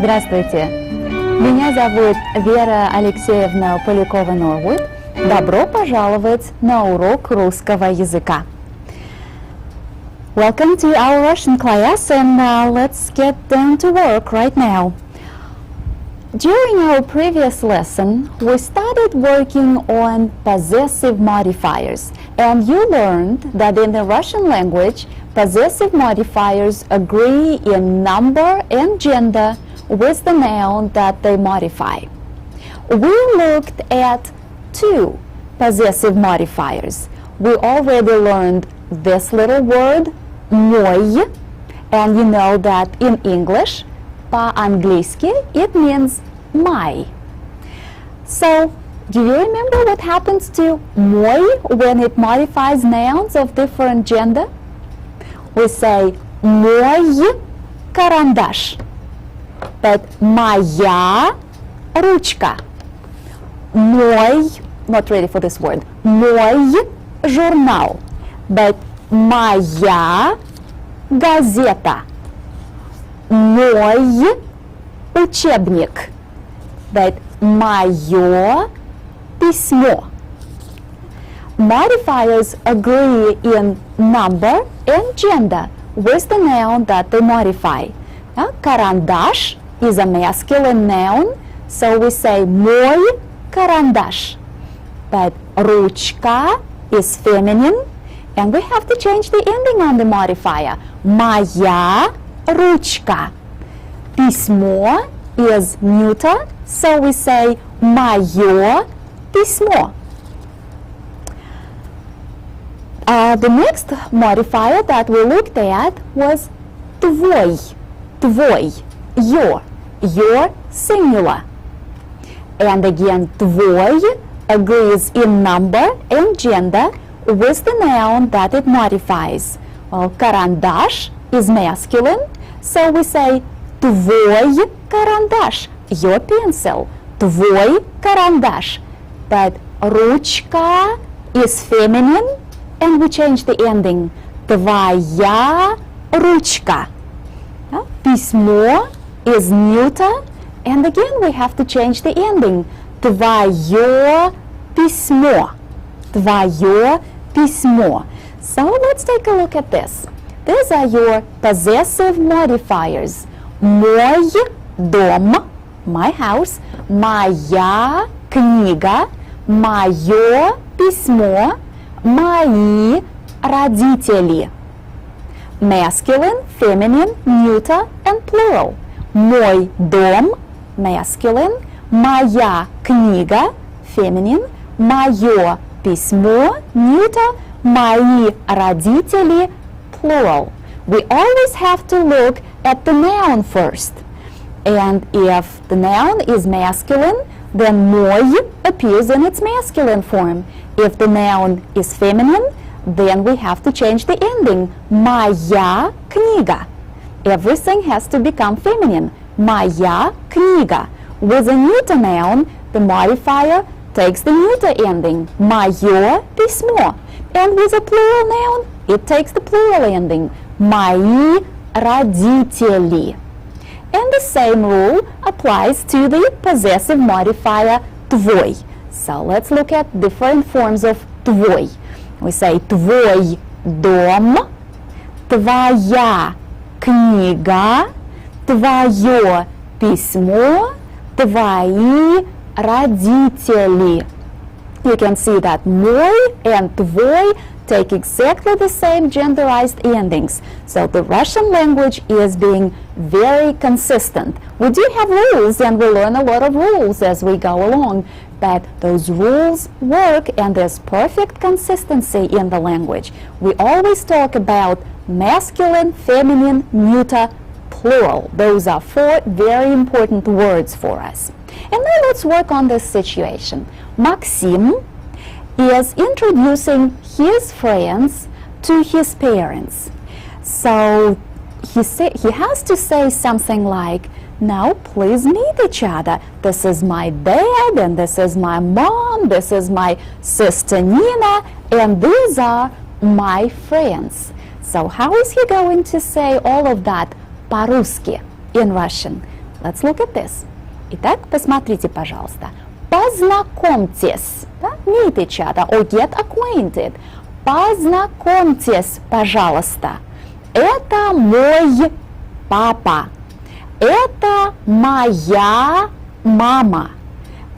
Здравствуйте! Меня зовут Вера Алексеевна Полякова-Норвуд. Добро пожаловать на урок русского языка. Welcome to our Russian class, and let's get down to work right now. During our previous lesson, we started working on possessive modifiers, and you learned that in the Russian language, possessive modifiers agree in number and gender with the noun that they modify. We looked at two possessive modifiers. We already learned this little word, мой, and you know that in English, по-английски, it means my. So, do you remember what happens to мой when it modifies nouns of different gender? We say мой карандаш, but моя ручка, мой, not ready for this word, мой журнал, but моя газета, мой учебник, but мое письмо. Modifiers agree in number and gender with the noun that they modify. Карандаш is a masculine noun, so we say мой карандаш. But ручка is feminine, and we have to change the ending on the modifier. Моя ручка. Письмо is neuter, so we say мое письмо. The next modifier that we looked at was твой, твой, your singular. And again, твой agrees in number and gender with the noun that it modifies. Well, карандаш is masculine, so we say твой карандаш, your pencil, твой карандаш. But ручка is feminine, and we change the ending. Твоя ручка. Письмо is neuter, and again we have to change the ending. Твое письмо. Твое письмо. So let's take a look at this. These are your possessive modifiers. Мой дом, my house, моя книга, мое письмо, мои родители. Masculine, feminine, neuter, and plural. Мой дом, masculine, моя книга, feminine, мое письмо, neuter, мои родители, plural. We always have to look at the noun first. And if the noun is masculine, then мой appears in its masculine form. If the noun is feminine, then we have to change the ending. Моя книга. Everything has to become feminine. Моя книга. With a neuter noun, the modifier takes the neuter ending. Мое письмо. And with a plural noun, it takes the plural ending. Мои родители. And the same rule applies to the possessive modifier твой. So let's look at different forms of твой. We say твой дом, твоя книга, твое письмо, твои родители. You can see that мой and твой take exactly the same genderized endings. So the Russian language is being very consistent. We do have rules, and we learn a lot of rules as we go along, but those rules work, and there's perfect consistency in the language. We always talk about masculine, feminine, neuter, plural. Those are four very important words for us. And now let's work on this situation. Maxim is introducing his friends to his parents. So he has to say something like, now please meet each other. This is my dad, and this is my mom, this is my sister Nina, and these are my friends. So how is he going to say all of that по-русски in Russian? Let's look at this. Итак, посмотрите, пожалуйста. Познакомьтесь. Да? Meet each other or get acquainted. Познакомьтесь, пожалуйста. Это мой папа. Это моя мама.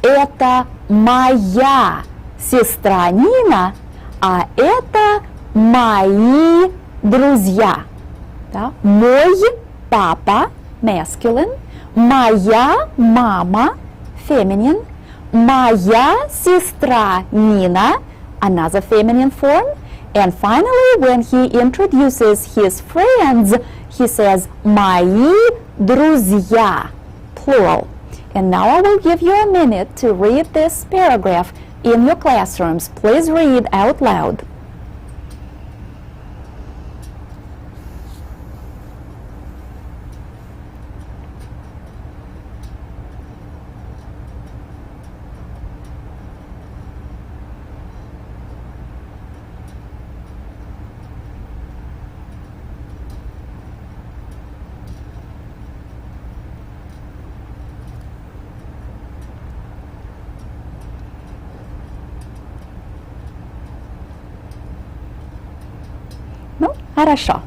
Это моя сестра Нина, а это мои друзья. Да? Мой папа, masculine, моя мама, feminine, моя сестра Нина, another feminine form, and finally when he introduces his friends, he says мои друзья, plural. And now I will give you a minute to read this paragraph in your classrooms. Please read out loud. Ну, хорошо.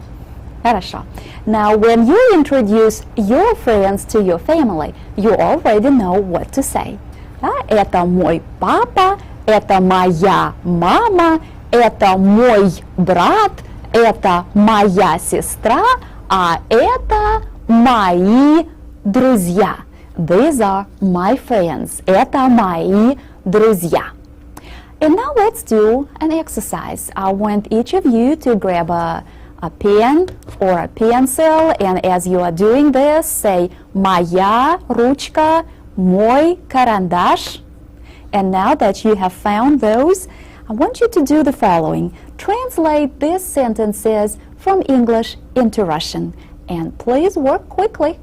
Хорошо. Now, when you introduce your friends to your family, you already know what to say. Да? Это мой папа, это моя мама, это мой брат, это моя сестра, а это мои друзья. These are my friends. Это мои друзья. And now let's do an exercise. I want each of you to grab a pen or a pencil, and as you are doing this, say моя ручка, мой карандаш. And now that you have found those, I want you to do the following. Translate these sentences from English into Russian, and please work quickly.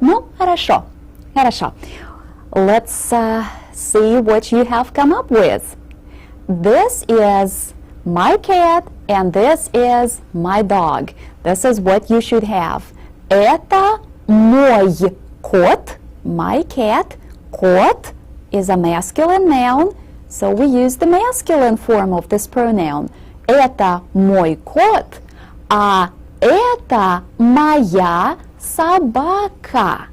Ну, хорошо, хорошо. Let's see what you have come up with. This is my cat and this is my dog. This is what you should have. Это мой кот, my cat. Кот is a masculine noun, so we use the masculine form of this pronoun. Это мой кот, а это моя собака.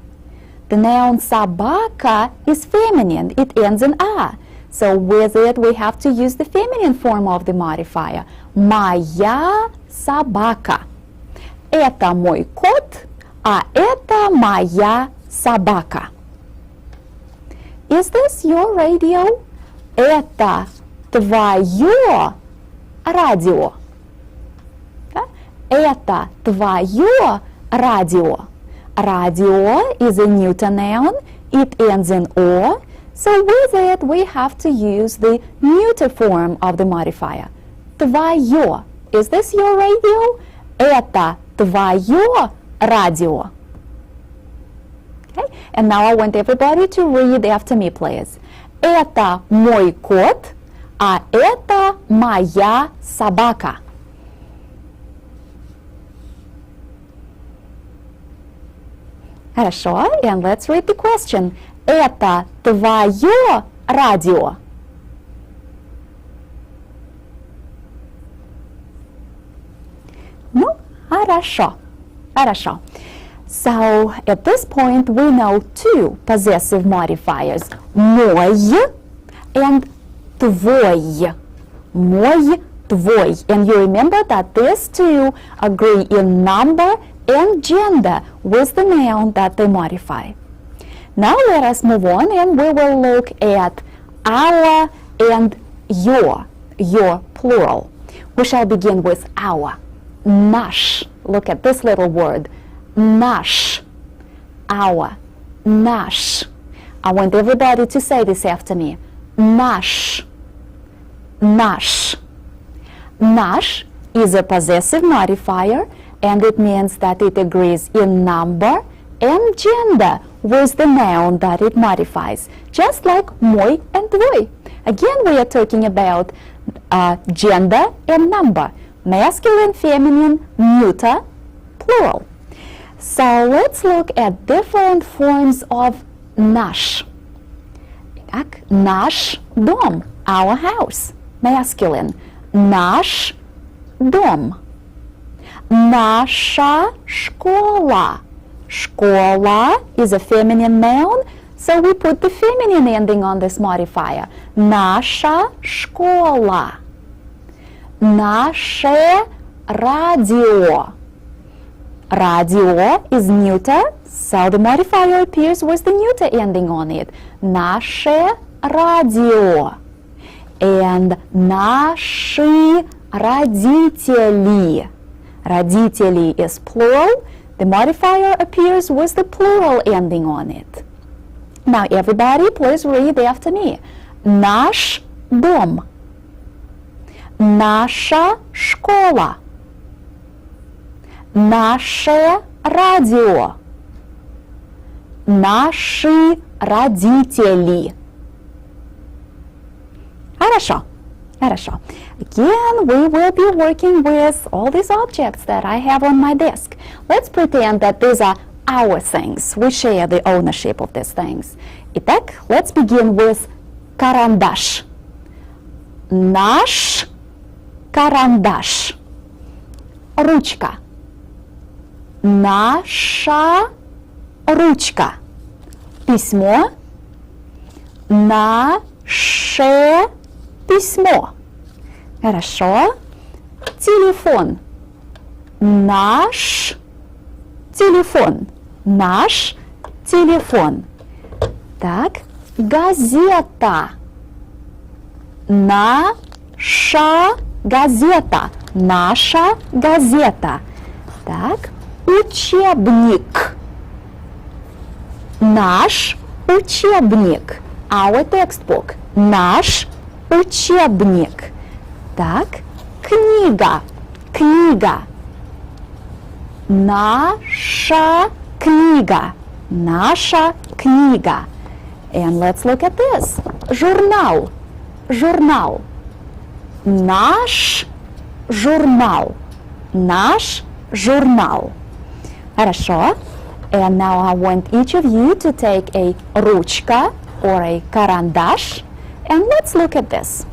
The noun собака is feminine. It ends in a. So with it we have to use the feminine form of the modifier. Моя собака. Это мой кот, а это моя собака. Is this your radio? Это твое радио. Да? Это твое радио. Radio is a neuter noun. It ends in o. So with it we have to use the neuter form of the modifier. Твое. Is this your radio? Это твое радио. Okay? And now I want everybody to read after me, please. Это мой кот, а это моя собака. Хорошо, and let's read the question. Это твое радио? Ну, хорошо. Хорошо. So at this point we know two possessive modifiers. Мой and твой. Мой, твой. And you remember that these two agree in number and gender with the noun that they modify. Now let us move on and we will look at our and your plural. We shall begin with our. Наш. Look at this little word. Наш. Our. Наш. I want everybody to say this after me. Наш. Наш. Наш is a possessive modifier, and it means that it agrees in number and gender with the noun that it modifies, just like мой and твой. Again, we are talking about gender and number, masculine, feminine, neuter, plural. So let's look at different forms of наш. Наш дом, our house, masculine. Наш дом. Наша школа. Школа is a feminine noun, so we put the feminine ending on this modifier. Наша школа. Наше радио. Radio is neuter, so the modifier appears with the neuter ending on it. Наше радио. And наши родители. Родители is plural. The modifier appears with the plural ending on it. Now everybody please read after me. Наш дом. Наша школа. Наше радио. Наши родители. Хорошо. Хорошо. Again, we will be working with all these objects that I have on my desk. Let's pretend that these are our things. We share the ownership of these things. Итак, let's begin with карандаш. Наш карандаш. Ручка. Наша ручка. Письмо. Наше письмо. Хорошо. Телефон. Наш телефон. Наш телефон. Так. Газета. Наша газета. Наша газета. Так. Учебник. Наш учебник. Our textbook. Наш учебник. Так. Книга. Книга. Наша книга. Наша книга. And let's look at this. Журнал. Журнал. Наш журнал. Наш журнал. Хорошо. And now I want each of you to take a ручка or a карандаш. And let's look at this.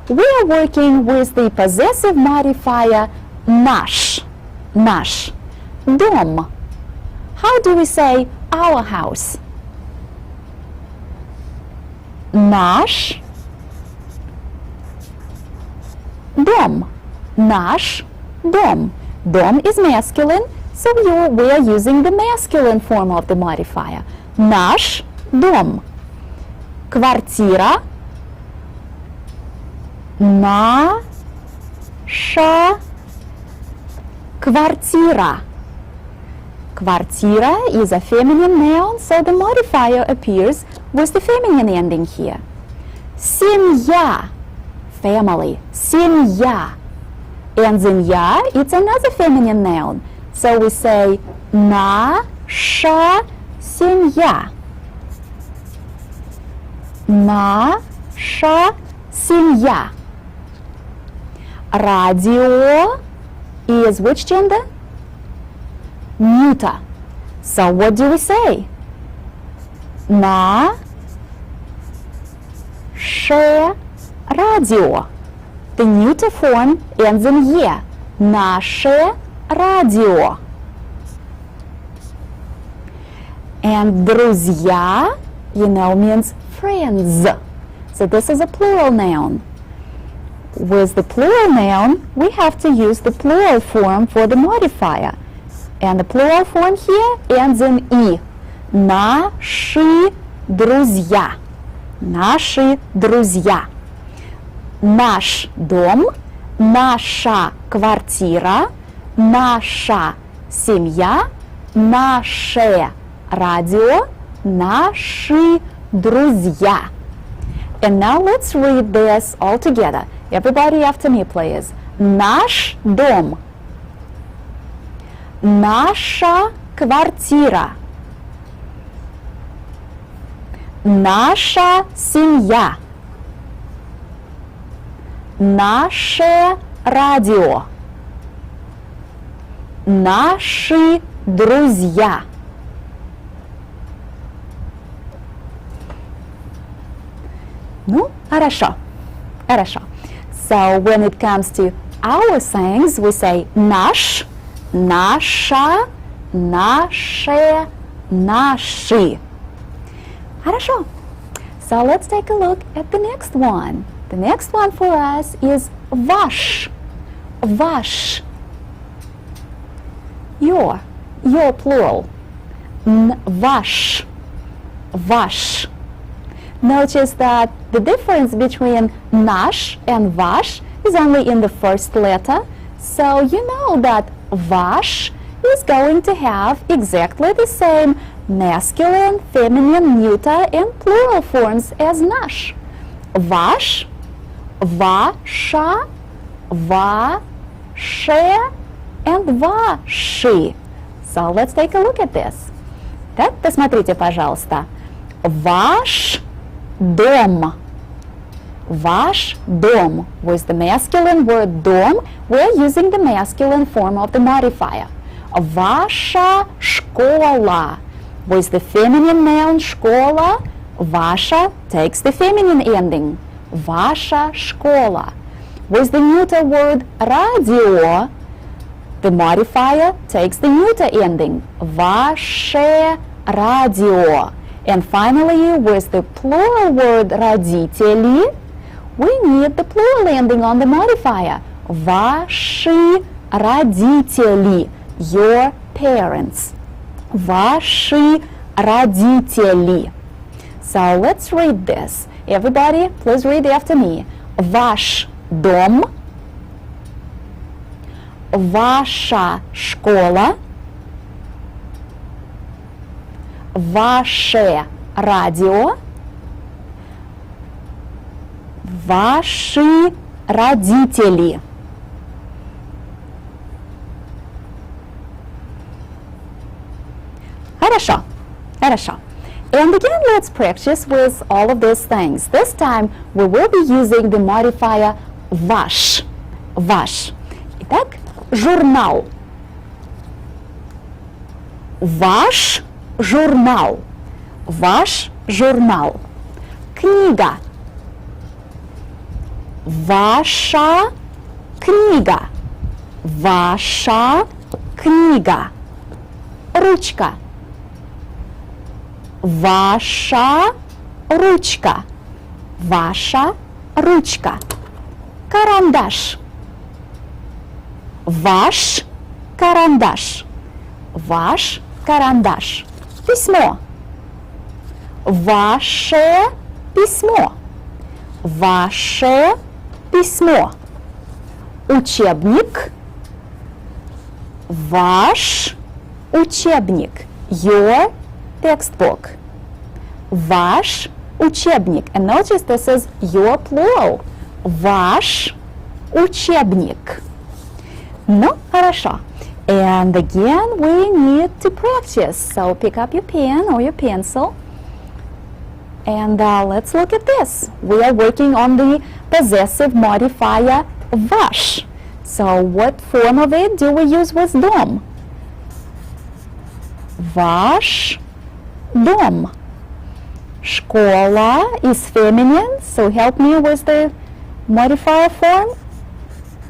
We are working with the possessive modifier наш. Наш. Дом. How do we say our house? Наш дом. Наш дом. Дом is masculine, so we are using the masculine form of the modifier. Наш дом. Квартира. Наша квартира. Квартира is a feminine noun, so the modifier appears with the feminine ending here. Семья. Family. Семья. And семья, it's another feminine noun. So we say наша семья. Наша семья. Radio is which gender? Neuter. So what do we say? Наше радио. The neuter form ends in е. Наше радио. And друзья, means friends. So this is a plural noun. With the plural noun, we have to use the plural form for the modifier. And the plural form here ends in «и». Наши друзья. Наши друзья. Наш дом, наша квартира, наша семья, наше радио, наши друзья. And now let's read this all together. Everybody after me, please. Наш дом. Наша квартира. Наша семья. Наше радио. Наши друзья. Ну, хорошо. Хорошо. So when it comes to our sayings, we say наш, наша, наше, наши. Хорошо. So let's take a look at the next one. The next one for us is ваш. Ваш. Your plural. Ваш. Ваш. Notice that the difference between наш and ваш is only in the first letter. So you know that ваш is going to have exactly the same masculine, feminine, neuter, and plural forms as наш. Ваш, ваша, ваше, and ваши. So let's take a look at this. Так, посмотрите, пожалуйста. Ваш дом. Ваш дом. With the masculine word дом, we're using the masculine form of the modifier. Ваша школа. With the feminine noun школа, ваша takes the feminine ending. Ваша школа. With the neuter word радио, the modifier takes the neuter ending. Ваше радио. And finally, with the plural word родители, we need the plural ending on the modifier. Ваши родители. Your parents. Ваши родители. So let's read this. Everybody, please read after me. Ваш дом. Ваша школа. Ваше радио. Ваши родители. Хорошо. Хорошо. And again, let's practice with all of these things. This time, we will be using the modifier ваш. Ваш. Итак, журнал. Ваш журнал. Ваш журнал. Книга. Ваша книга. Ваша книга. Ручка. Ваша ручка. Ваша ручка. Карандаш. Ваш карандаш. Ваш карандаш. Письмо. Ваше письмо. Ваше письмо. Учебник. Ваш учебник. Your textbook. Ваш учебник. And notice this is your plural. Ваш учебник. Ну, хорошо. And again, we need to practice. So pick up your pen or your pencil. And let's look at this. We are working on the possessive modifier ваш. So what form of it do we use with дом? Ваш дом. Школа is feminine, so help me with the modifier form.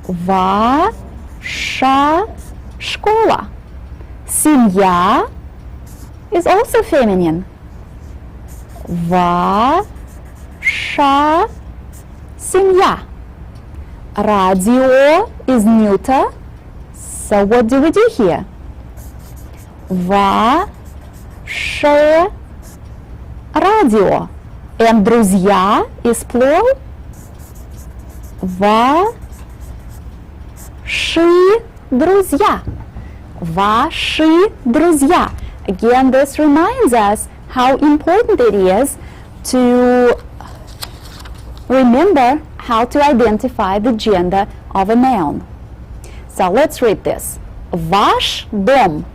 Ваша школа. Семья. is also feminine. Ваша семья. Radio is neuter. So what do we do here? Ваше радио. And друзья is plural. Ваши друзья. Ваши друзья. Again, this reminds us how important it is to remember how to identify the gender of a noun. So let's read this. Ваш дом.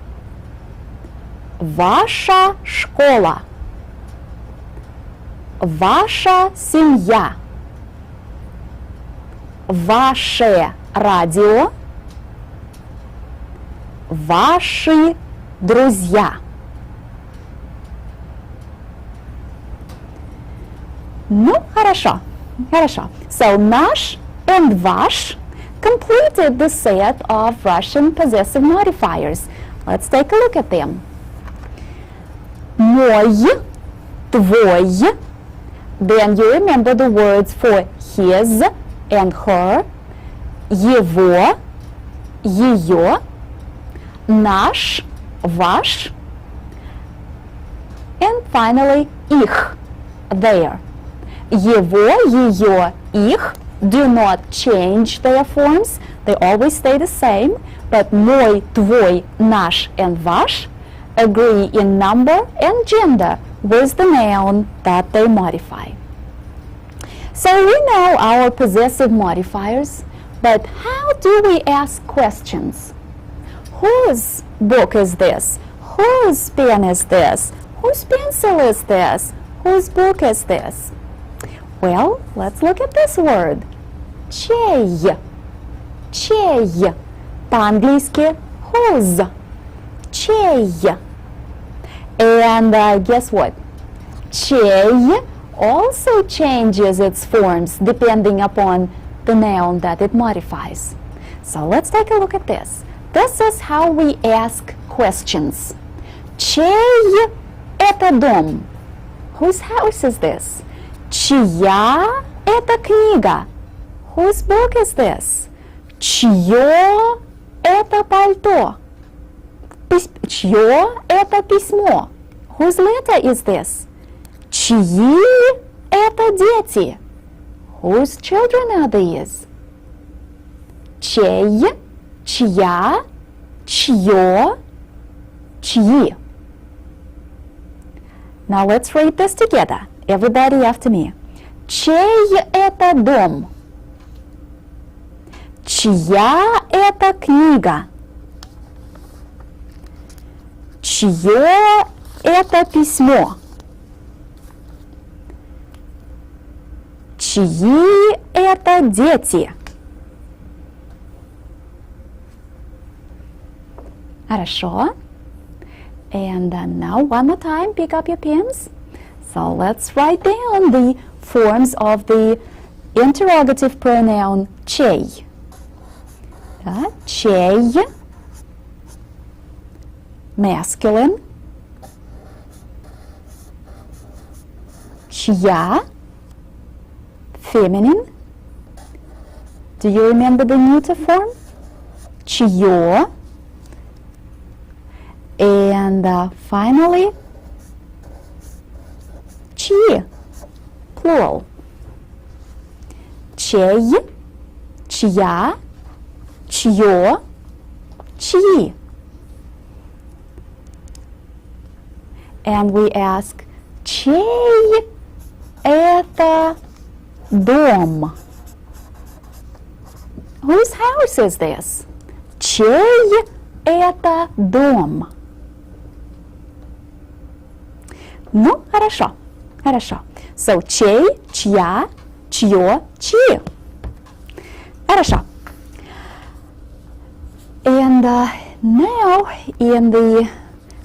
Ваша школа. Ваша семья. Ваше радио. Ваши друзья. Ну, хорошо. Хорошо. So, наш and ваш completed the set of Russian possessive modifiers. Let's take a look at them. Мой, твой. Then you remember the words for his and her. Его, ее. Наш, ваш. And finally, их, their. Его, ее, их do not change their forms. They always stay the same. But мой, твой, наш, and ваш agree in number and gender with the noun that they modify. So we know our possessive modifiers, but how do we ask questions? Whose book is this? Whose pen is this? Whose pencil is this? Whose book is this? Well, let's look at this word. Чей. Чей. По-английски whose. Чей. And guess what? Чей also changes its forms depending upon the noun that it modifies. So let's take a look at this. This is how we ask questions. Чей это дом? Whose house is this? Чья это книга? Whose book is this? Чье это пальто? Чье это письмо? Whose letter is this? Чьи это дети? Whose children are these? Чей, чья, чье, чьи. Now let's read this together. Everybody after me. Чей это дом? Чья это книга? Чье это письмо? Чьи это дети? Хорошо. And now one more time, pick up your pens. So let's write down the forms of the interrogative pronoun чей. Да? Чей, masculine. Чья, feminine. Do you remember the neuter form? Чье. And finally, чьи, plural. Чей, чья, чье, чьи. And we ask, чей это дом? Whose house is this? Чей это дом? Ну, хорошо, хорошо. So, чей, чья, чье, чьи. Хорошо. And now, in the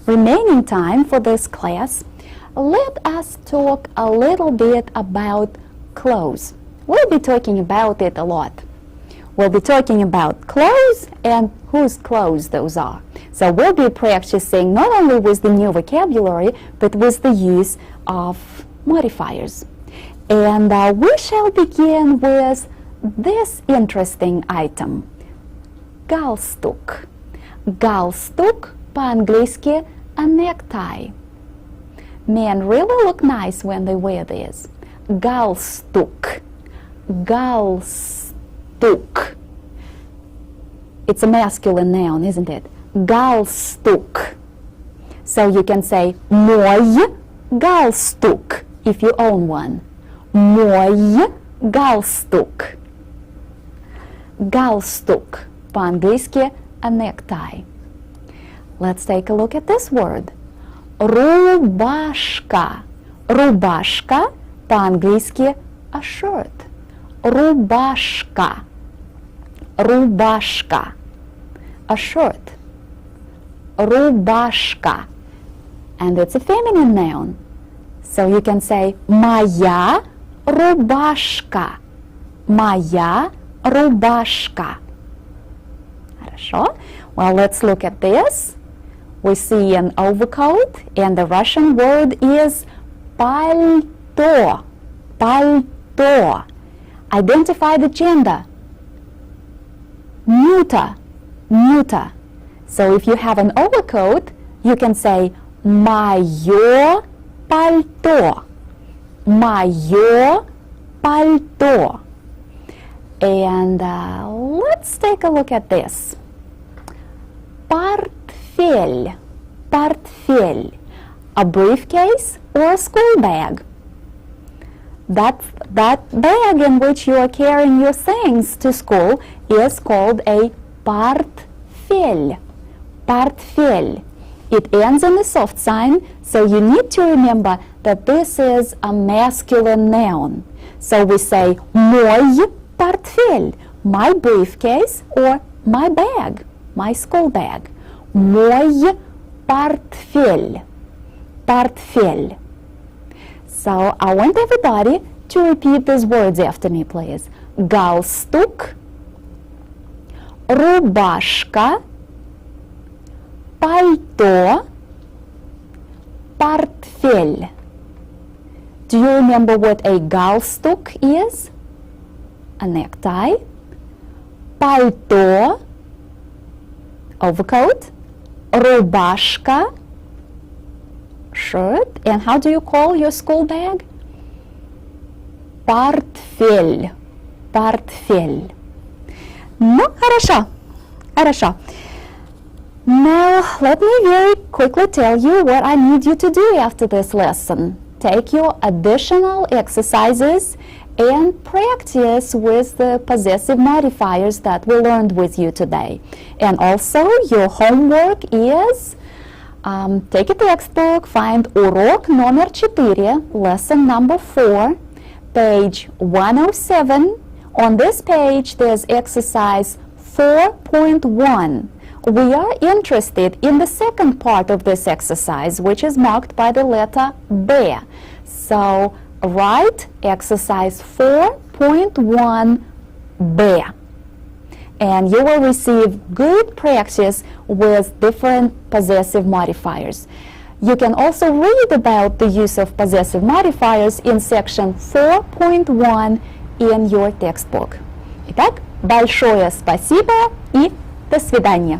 remaining time for this class, let us talk a little bit about clothes. We'll be talking about it a lot. We'll be talking about clothes and whose clothes those are. So we'll be practicing not only with the new vocabulary, but with the use of modifiers. And we shall begin with this interesting item. Галстук. Галстук по-английски a necktie. Men really look nice when they wear this. Галстук. Галстук. It's a masculine noun, isn't it? Галстук. So you can say мой галстук if you own one. Мой галстук. Галстук. По-английски a necktie. Let's take a look at this word. Рубашка. Рубашка. По-английски a shirt. Рубашка. Рубашка. A shirt. Рубашка. And it's a feminine noun. So you can say моя рубашка. Моя рубашка. Хорошо. Well, let's look at this. We see an overcoat, and the Russian word is пальто. Пальто. Identify the gender. Neuter. Neuter. So if you have an overcoat, you can say моё пальто. Моё пальто. And let's take a look at this. Портфель. Портфель. A briefcase or a school bag. That bag in which you are carrying your things to school is called a портфель. Портфель. It ends in a soft sign, so you need to remember that this is a masculine noun. So we say мой портфель, my briefcase or my bag, my school bag. Мой портфель. Портфель. So I want everybody to repeat these words after me, please. Галстук, рубашка, пальто, портфель. Do you remember what a галстук is? A necktie. Пальто, overcoat. Рубашка, shirt. And how do you call your school bag? Портфель. Портфель. Ну, хорошо. Хорошо. Now, let me very quickly tell you what I need you to do after this lesson. Take your additional exercises and practice with the possessive modifiers that we learned with you today. And also, your homework is take a textbook, find урок номер 4, lesson number 4, page 107. On this page, there's exercise 4.1. We are interested in the second part of this exercise, which is marked by the letter B. So write exercise 4.1B. And you will receive good practice with different possessive modifiers. You can also read about the use of possessive modifiers in section 4.1 in your textbook. Итак, большое спасибо и до свидания.